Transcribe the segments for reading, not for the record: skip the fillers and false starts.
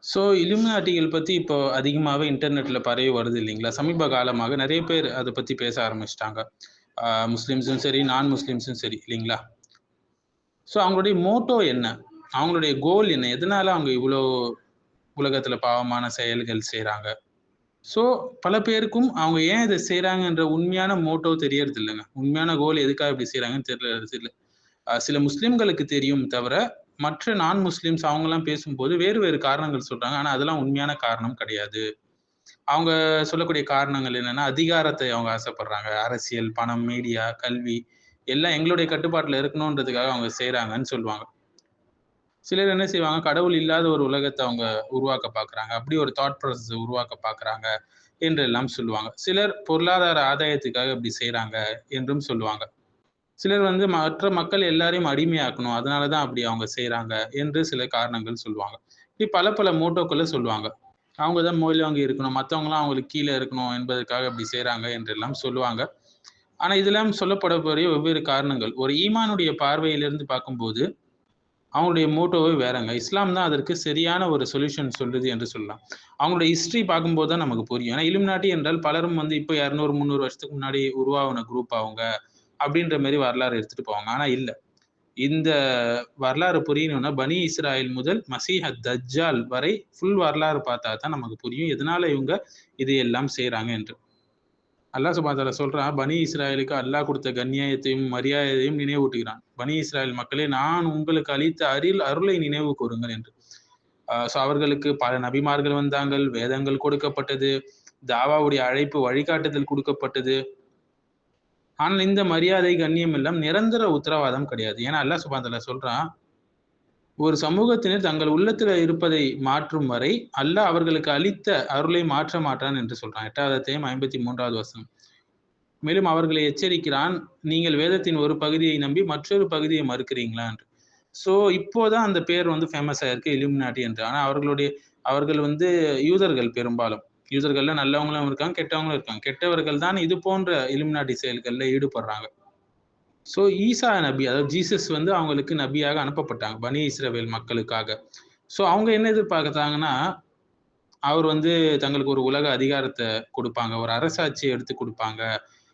So இலுமினாட்டிகள் பத்தி இப்போ அதிகமாவே இன்டர்நெட்ல பரவி வருது இல்லைங்களா? சமீப காலமாக நெறைய பேர் அத பத்தி பேச ஆரம்பிச்சுட்டாங்க. முஸ்லிம்ஸும் சரி, நான் முஸ்லிம்ஸும் சரி இல்லைங்களா? ஸோ அவங்களுடைய மோட்டோ என்ன? அவங்களுடைய கோல் என்ன? எதனால அவங்க இவ்ளோ உலகத்துல பாவமான செயல்கள் செய்றாங்க? ஸோ பல பேருக்கும் அவங்க ஏன் இத செய்றாங்கன்ற உண்மையான மோட்டோ தெரியறது இல்லங்க. உண்மையான கோல் எதுக்காக இப்படி செய்றாங்கன்னு தெரியல. சில முஸ்லிம்களுக்கு தெரியும் தவிர, மற்ற நான் முஸ்லிம்ஸ் அவங்கலாம் பேசும்போது வேறு வேறு காரணங்கள் சொல்றாங்க. ஆனா அதெல்லாம் உண்மையான காரணம் கிடையாது. அவங்க சொல்லக்கூடிய காரணங்கள் என்னன்னா, அதிகாரத்தை அவங்க ஆசைப்படுறாங்க. அரசியல், பணம், மீடியா, கல்வி எல்லாம் எங்களுடைய கட்டுப்பாட்டுல இருக்கணுன்றதுக்காக அவங்க செய்றாங்கன்னு சொல்லுவாங்க. சிலர் என்ன செய்வாங்க, கடவுள் இல்லாத ஒரு உலகத்த அவங்க உருவாக்க பார்க்குறாங்க. அப்படி ஒரு தாட் ப்ராசஸ உருவாக்க பார்க்குறாங்க என்றெல்லாம் சொல்லுவாங்க. சிலர் பொருளாதார ஆதாயத்துக்காக இப்படி செய்றாங்க என்றும் சொல்லுவாங்க. சிலர் வந்து மற்ற மக்கள் எல்லாரையும் அடிமையாக்கணும். அதனால தான் அப்படி அவங்க செய்றாங்க என்று சில காரணங்கள் சொல்லுவாங்க. இப்படி பல பல மோட்டோக்கள சொல்லுவாங்க. அவங்க தான் மேல் ஓங்கி இருக்கணும். மத்தவங்கலாம் அவங்களுக்கு கீழ இருக்கணும் என்பதற்காக அப்படி செய்றாங்க என்றெல்லாம் சொல்லுவாங்க. ஆனா இதெல்லாம் சொல்லப்படக்கூடிய வெவ்வேறு காரணங்கள். ஒரு ஈமானுடைய பார்வையிலிருந்து பார்க்கும்போது, அவங்களுடைய மோட்டோவே வேறங்க. இஸ்லாம் தான் அதற்கு சரியான ஒரு சொல்யூஷன் சொல்லுது என்று சொல்லலாம். அவங்களுடைய ஹிஸ்டரி பார்க்கும்போது தான் நமக்கு புரியும். ஏன்னா இலுமினாட்டி என்றால் பலரும் வந்து இப்ப 200, 300 வருஷத்துக்கு முன்னாடி உருவாகுன குரூப் அவங்க. அப்படின்ற மாரி வரலாறு எடுத்துட்டு போவாங்க. ஆனா இல்ல. இந்த வரலாறு புரியணும்னா, பனி இஸ்ராயேல் முதல் மசீஹ் தஜ்ஜால் வரை ஃபுல் வரலாறு பார்த்தா தான் நமக்கு புரியும். எதனால இவங்க இதையெல்லாம் செய்றாங்க என்று. அல்லாஹ் சுப்ஹானஹு வ தஆலா சொல்றான், பனி இஸ்ராயேலுக்கு அல்லாஹ் குடுத்த கண்ணியத்தையும், மரியாதையையும் நினைவூட்டுகிறான். பனி இஸ்ராயேல் மக்களே, நான் உங்களுக்கு அளித்த அருளை நினைவு கூருங்கள் என்று. ஸோ அவர்களுக்கு பல நபிமார்கள் வந்தாங்கள், வேதங்கள் கொடுக்கப்பட்டது, தாவாவுடைய அழைப்பு, வழிகாட்டுதல் குடுக்கப்பட்டது. ஆனால் இந்த மரியாதை, கண்ணியம் எல்லாம் நிரந்தர உத்தரவாதம் கிடையாது. ஏன்னா அல்லாஹ் சுப்ஹானஹு வ தஆலா சொல்றான், ஒரு சமூகத்தினர் தங்கள் உள்ளத்துல இருப்பதை மாற்றும் வரை, அல்லாஹ் அவர்களுக்கு அளித்த அருளை மாற்ற மாட்டான் என்று சொல்றான். 8வது அத்தியாயம் 53வது வசனம். மேலும் அவர்களை எச்சரிக்கிறான், நீங்கள் வேதத்தின் ஒரு பகுதியை நம்பி மற்றொரு பகுதியை மறுக்கிறீங்களா என்று. ஸோ இப்போ தான் அந்த பேர் வந்து ஃபேமஸ் ஆயிருக்கு இல்லுமினாட்டி என்று. ஆனா அவர்கள் வந்து யூதர்கள் பெரும்பாலும். யூதர்கள்ல நல்லவங்களும் இருக்காங்க, கெட்டவங்களும் இருக்காங்க. கெட்டவர்கள் தான் இது போன்ற இல்லுமினாட்டி செயல்கள்ல ஈடுபடுறாங்க. ஸோ ஈசா நபி, அதாவது ஜீசஸ் வந்து அவங்களுக்கு நபியாக அனுப்பப்பட்டாங்க. பனி இஸ்ரவேல் மக்களுக்காக. ஸோ அவங்க என்ன எதிர்பார்த்தாங்கன்னா, அவர் வந்து தங்களுக்கு ஒரு உலக அதிகாரத்த குடுப்பாங்க. ஒரு அரசாட்சிய எடுத்து குடுப்பாங்க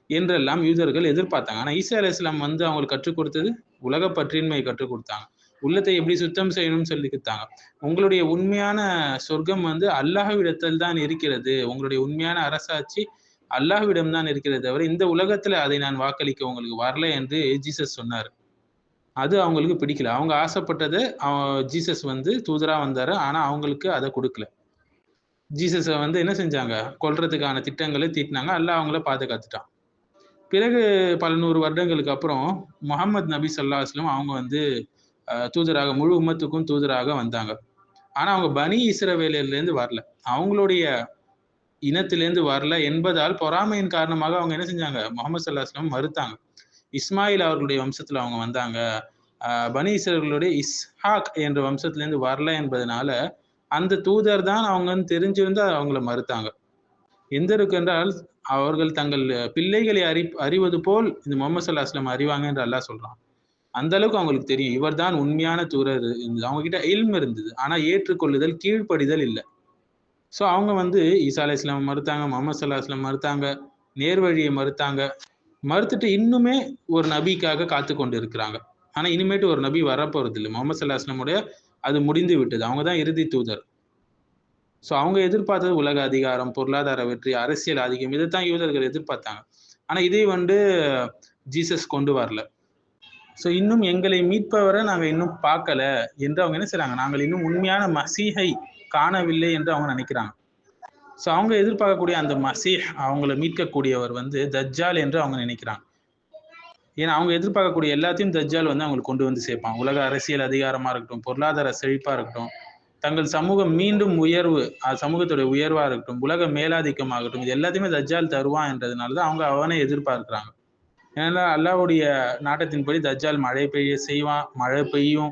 என்றெல்லாம் யூதர்கள் எதிர்பார்த்தாங்க. ஆனா ஈசா அலைஹிஸ்ஸலாம் வந்து அவங்களுக்கு கற்றுக் கொடுத்தது உலகப் பற்றின்மையை கற்றுக் குடுத்தாங்க. உள்ளத்தை எப்படி சுத்தம் செய்யணும்னு சொல்லிக் குடுத்தாங்க. உங்களுடைய உண்மையான சொர்க்கம் வந்து அல்லாஹ்விடத்தில் தான் இருக்கிறது. உங்களுடைய உண்மையான அரசாட்சி அல்லாஹ்விடம் தான் இருக்கிறதே தவிர, இந்த உலகத்துல அதை நான் வாக்களிக்க உங்களுக்கு வரல என்று ஜீசஸ் சொன்னாரு. அது அவங்களுக்கு பிடிக்கல. அவங்க ஆசைப்பட்டது ஜீசஸ் வந்து தூதரா வந்தாரு. ஆனா அவங்களுக்கு அத குடுக்கல. ஜீசஸ வந்து என்ன செஞ்சாங்க? கொல்றதுக்கான திட்டங்களை தீட்டுனாங்க. அல்லாஹ் அவங்கள பாதுகாத்துட்டான். பிறகு பல 100 வருடங்களுக்கு அப்புறம் முஹம்மது நபி ஸல்லல்லாஹு அலைஹி வஸல்லம் அவங்க வந்து தூதராக முழு உம்மத்துக்கும் தூதராக வந்தாங்க. ஆனா அவங்க பனி இஸ்ரவேலிலிருந்து வரல. அவங்களுடைய இனத்திலிருந்து வரல என்பதால் பொறாமையின் காரணமாக அவங்க என்ன செஞ்சாங்க? முஹம்மது ஸல்லல்லாஹு அலைஹி வஸல்லம் மறுத்தாங்க. இஸ்மாயில் அவர்களுடைய வம்சத்துல அவங்க வந்தாங்க. பனி இஸ்ரவேலுடைய இஸ்ஹாக் என்ற வம்சத்திலிருந்து வரல என்பதனால, அந்த தூதர் தான் அவங்கன்னு தெரிஞ்சிருந்து அவங்கள மறுத்தாங்க. எந்த அளவுக்கு என்றால், அவர்கள் தங்கள் பிள்ளைகளை அறிவது போல் இந்த முஹம்மது ஸல்லல்லாஹு அலைஹி வஸல்லம் அறிவாங்க என்று அல்லாஹ் சொல்றான். அந்த அளவுக்கு அவங்களுக்கு தெரியும். இவர் தான் உண்மையான தூதர். அவங்க கிட்ட இல்ம் இருந்தது. ஆனா ஏற்றுக்கொள்ளுதல், கீழ்ப்படிதல் இல்ல. ஸோ அவங்க வந்து ஈசா அலைஹிஸ்ஸலாம் மறுத்தாங்க, முஹம்மது ஸல்லல்லாஹு அலைஹி வஸல்லம் மறுத்தாங்க, நேர்வழியை மறுத்தாங்க. மறுத்துட்டு இன்னுமே ஒரு நபிக்காக காத்துக் கொண்டு இருக்கிறாங்க. ஆனா இனிமேட்டு ஒரு நபி வரப்போறதில்ல. முஹம்மது ஸல்லல்லாஹு அலைஹி வஸல்லமுடைய அது முடிந்து விட்டது. அவங்க தான் இறுதி தூதர். ஸோ அவங்க எதிர்பார்த்தது உலக அதிகாரம், பொருளாதார வெற்றி, அரசியல் ஆதிக்கம் இதத்தான் யூதர்கள் எதிர்பார்த்தாங்க. ஆனா இதை வந்து ஜீசஸ் கொண்டு வரல. ஸோ இன்னும் எங்களை மீட்பவரை நாங்க இன்னும் பார்க்கல என்று அவங்க என்ன செய்றாங்க? நாங்கள் இன்னும் உண்மையான மசீஹை காணவில்லை என்று அவங்க நினைக்கிறாங்க. ஸோ அவங்க எதிர்பார்க்கக்கூடிய அந்த மசீஹ் அவங்கள மீட்கக்கூடியவர் வந்து தஜ்ஜால் என்று அவங்க நினைக்கிறாங்க. ஏன்னா அவங்க எதிர்பார்க்கக்கூடிய எல்லாத்தையும் தஜ்ஜால் வந்து அவங்களுக்கு கொண்டு வந்து சேர்ப்பான். உலக அரசியல் அதிகாரமா இருக்கட்டும், பொருளாதார செழிப்பா இருக்கட்டும், தங்கள் சமூகம் மீண்டும் உயர்வு, சமூகத்துடைய உயர்வா இருக்கட்டும், உலக மேலாதிக்கமாகட்டும், இது எல்லாத்தையுமே தஜ்ஜால் தருவான் என்றதுனால தான் அவங்க அவனை எதிர்பார்க்கிறாங்க. ஏன்னா அல்லாஹ்வுடைய நாட்டத்தின்படி தஜ்ஜால் மழை பெய்ய செய்வான், மழை பெய்யும்,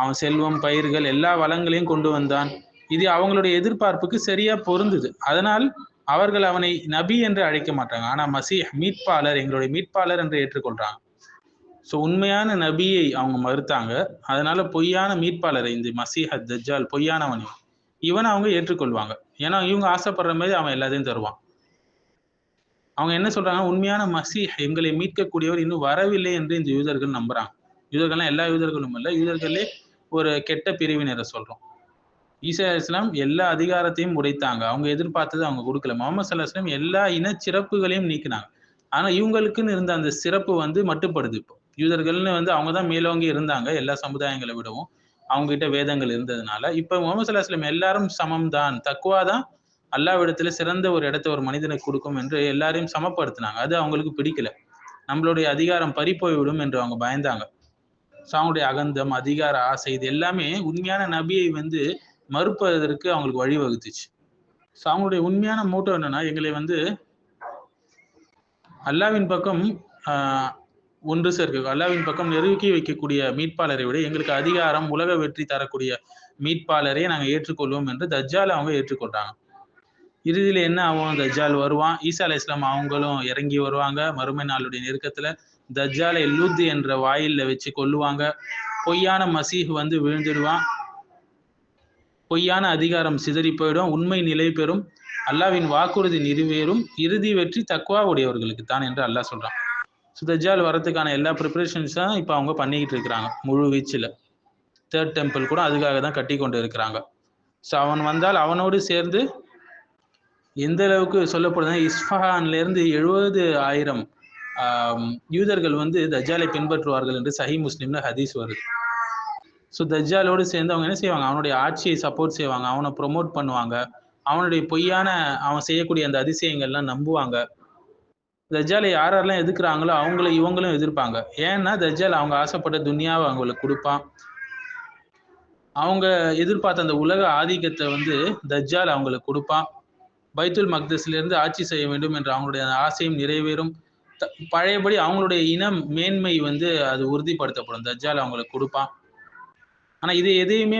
அவன் செல்வம், பயிர்கள் எல்லா வளங்களையும் கொண்டு வந்தான். இது அவங்களுடைய எதிர்பார்ப்புக்கு சரியா பொருந்துது. அதனால் அவர்கள் அவனை நபி என்று அழைக்க மாட்டாங்க. ஆனா மசீஹ் மீட்பாளர், எங்களுடைய மீட்பாளர் என்று ஏற்றுக்கொள்றாங்க. ஸோ உண்மையான நபியை அவங்க மறுத்தாங்க. அதனால பொய்யான மீட்பாளரை இந்த மசீஹ் தஜ்ஜால் பொய்யானவன். இவனை அவங்க ஏற்றுக்கொள்வாங்க. ஏன்னா இவங்க ஆசைப்படுற மாதிரி அவன் எல்லாத்தையும் தருவான். அவங்க என்ன சொல்றாங்க, உண்மையான மசீஹ் எங்களை மீட்கக்கூடியவர் இன்னும் வரவில்லை என்று இந்த யூதர்கள் நம்புறாங்க. யூதர்கள்லாம் எல்லா யூதர்களும் இல்ல, யூதர்களே ஒரு கெட்ட பிரிவினரை சொல்றோம். ஈசா அலைஹிஸ்ஸலாம் எல்லா அதிகாரத்தையும் உடைத்தாங்க. அவங்க எதிர்பார்த்தது அவங்க கொடுக்கல. முகமது ஸல்லல்லாஹு அலைஹி வஸல்லம் எல்லா இன சிறப்புகளையும் நீக்கினாங்க. ஆனா இவங்களுக்குன்னு இருந்த அந்த சிறப்பு மட்டுப்படுது இப்போ. யூதர்கள்னு அவங்க தான் மேலோங்கி இருந்தாங்க எல்லா சமுதாயங்களை விடவும். அவங்க கிட்ட வேதங்கள் இருந்ததுனால. இப்ப முகமது ஸல்லல்லாஹு அலைஹி வஸல்லம் எல்லாரும் சமம் தான். தக்வா தான் அல்லாஹ்விடத்துல சிறந்த ஒரு இடத்தை ஒரு மனிதனுக்கு கொடுக்கும் என்று எல்லாரையும் சமப்படுத்தினாங்க. அது அவங்களுக்கு பிடிக்கல. நம்மளுடைய அதிகாரம் பறிபோய்விடும் என்று அவங்க பயந்தாங்க. அவங்களுடைய அகந்தம், அதிகார ஆசை இது எல்லாமே உண்மையான நபியை மறுப்பதற்கு அவங்களுக்கு வழிவகுத்துச்சு. அவங்களுடைய உண்மையான மோட்டோ என்னன்னா, எங்களை அல்லாஹ்வின் பக்கம் ஒன்று சேர்க்க, அல்லாஹ்வின் பக்கம் நெருக்கி வைக்கக்கூடிய மீட்பாளரை விட எங்களுக்கு அதிகாரம், உலக வெற்றி தரக்கூடிய மீட்பாளரை நாங்கள் ஏற்றுக்கொள்வோம் என்று தஜ்ஜால் அவங்க ஏற்றுக்கொள்றாங்க. இறுதியில என்ன ஆகும்? தஜ்ஜால் வருவான். ஈசா அலைஹிஸ்ஸலாம் அவங்களும் இறங்கி வருவாங்க. மறுமை நாளுடைய நெருக்கத்துல தஜ்ஜாலை லூத் என்ற வாயில்ல வச்சு கொல்லுவாங்க. பொய்யான மசீஹ் விழுந்துடுவான். பொய்யான அதிகாரம் சிதறி போயிடும். உண்மை நிலை பெறும். அல்லாஹ்வின் வாக்குறுதி நிறைவேறும். இறுதி வெற்றி தக்வா உடையவர்களுக்கு தான் என்று அல்லாஹ் சொல்றான். தஜ்ஜால் வரதுக்கான எல்லா ப்ரிப்பரேஷன்ஸ் தான் இப்ப அவங்க பண்ணிக்கிட்டு இருக்கிறாங்க முழு வீச்சுல. 3rd டெம்பிள் கூட அதுக்காக தான் கட்டி கொண்டு இருக்கிறாங்க. அவன் வந்தால் அவனோடு சேர்ந்து எந்த அளவுக்கு சொல்லப்படுதுன்னா, இஸ்ஃபஹான்ல இருந்து 70,000 யூதர்கள் தஜ்ஜாலை பின்பற்றுவார்கள் என்று சஹீஹ் முஸ்லிம்ல ஹதீஸ் வருது. தஜ்ஜாலோடு சேர்ந்து அவங்க என்ன செய்வாங்க? அவனுடைய ஆட்சியை சப்போர்ட் செய்வாங்க. அவனை ப்ரொமோட் பண்ணுவாங்க. அவனுடைய பொய்யான அவன் செய்யக்கூடிய அந்த அதிசயங்கள்லாம் நம்புவாங்க. தஜ்ஜாலை யாரெல்லாம் எதிர்க்கிறாங்களோ அவங்கள இவங்களும் எதிர்ப்பாங்க. ஏன்னா தஜ்ஜால் அவங்க ஆசைப்பட்ட துன்யாவை அவங்களுக்கு கொடுப்பான். அவங்க எதிர்பார்த்த அந்த உலக ஆதிக்கத்தை தஜ்ஜால் அவங்களுக்கு கொடுப்பான். பைத்துல் மக்தஸ்ல இருந்து ஆட்சி செய்ய வேண்டும் என்ற அவங்களுடைய ஆசையும் நிறைவேறும். பழையபடி அவங்களுடைய இனம் மேன்மை அது உறுதிப்படுத்தப்படும். தஜ்ஜால் அவங்களுக்கு கொடுப்பான். ஆனா இது எதையுமே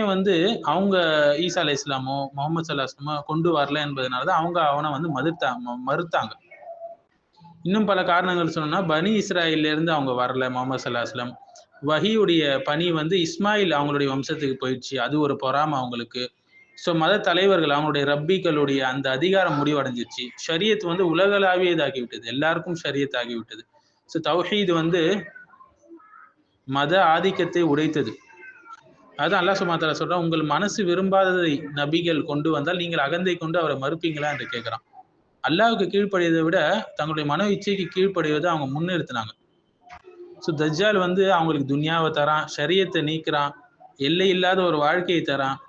அவங்க ஈசா அலைஹிஸ்ஸலாமோ முகமது ஸல்லல்லாஹு அலைஹி வஸல்லமோ கொண்டு வரல என்பதனாலதான் அவங்க அவனை மறுத்தாங்க. இன்னும் பல காரணங்கள் சொன்னா, பனி இஸ்ராயல்ல இருந்து அவங்க வரல முகமது ஸல்லல்லாஹு அலைஹி வஸல்லம். வஹியுடைய பணி இஸ்மாயில் அவங்களுடைய வம்சத்துக்கு போயிடுச்சு. அது ஒரு பொறாமை அவங்களுக்கு. மத தலைவர்கள் அவங்களுடைய ரப்பிகளுடைய அந்த அதிகாரம் முடிவடைஞ்சிருச்சு. ஷரியத் உலகளாவியதாகி விட்டது. எல்லாருக்கும் ஷரியத் ஆகிவிட்டது. தௌஹீத் மத ஆதிக்கத்தை உடைத்தது. அதான் அல்லாஹ் சுப்ஹானஹு வ தஆலா சொல்றான், உங்கள் மனசு விரும்பாததை நபிகள் கொண்டு வந்தால் நீங்கள் அகந்தை கொண்டு அவரை மறுப்பீங்களா என்று கேட்கிறான். அல்லாஹ்வுக்கு கீழ்ப்படிவதை விட தங்களுடைய மன இச்சைக்கு கீழ்ப்படிவதை அவங்க முன்னிறுத்தினாங்க. தஜ்ஜால் அவங்களுக்கு துன்யாவை தரான், ஷரியத்தை நீக்கிறான், எல்லை இல்லாத ஒரு வாழ்க்கையை தரான்,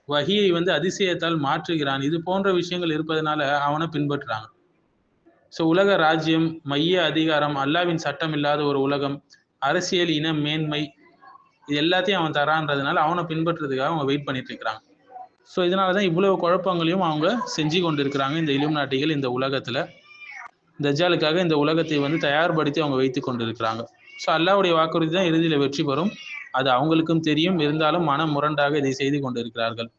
வஹியை அதிசயத்தால் மாற்றுகிறான். இது போன்ற விஷயங்கள் இருப்பதனால அவனை பின்பற்றுறாங்க. உலக ராஜ்யம், மைய அதிகாரம், அல்லாஹ்வின் சட்டம் இல்லாத ஒரு உலகம், அரசியல், இன மேன்மை, இது எல்லாத்தையும் அவன் தரான்றதுனால அவனை பின்பற்றுறதுக்காக அவங்க வெயிட் பண்ணிட்டு இருக்கிறாங்க. இதனாலதான் இவ்வளவு குழப்பங்களையும் அவங்க செஞ்சு கொண்டு இருக்கிறாங்க இந்த இலுமினாட்டிகள் இந்த உலகத்துல. தஜ்ஜாலுக்காக இந்த உலகத்தை தயார்படுத்தி அவங்க வைத்துக் கொண்டு இருக்கிறாங்க. அல்லாஹ்வுடைய வாக்குறுதி தான் இறுதியில வெற்றி பெறும். அது அவங்களுக்கும் தெரியும். இருந்தாலும் மன முரண்டாக இதை செய்து கொண்டு இருக்கிறார்கள்.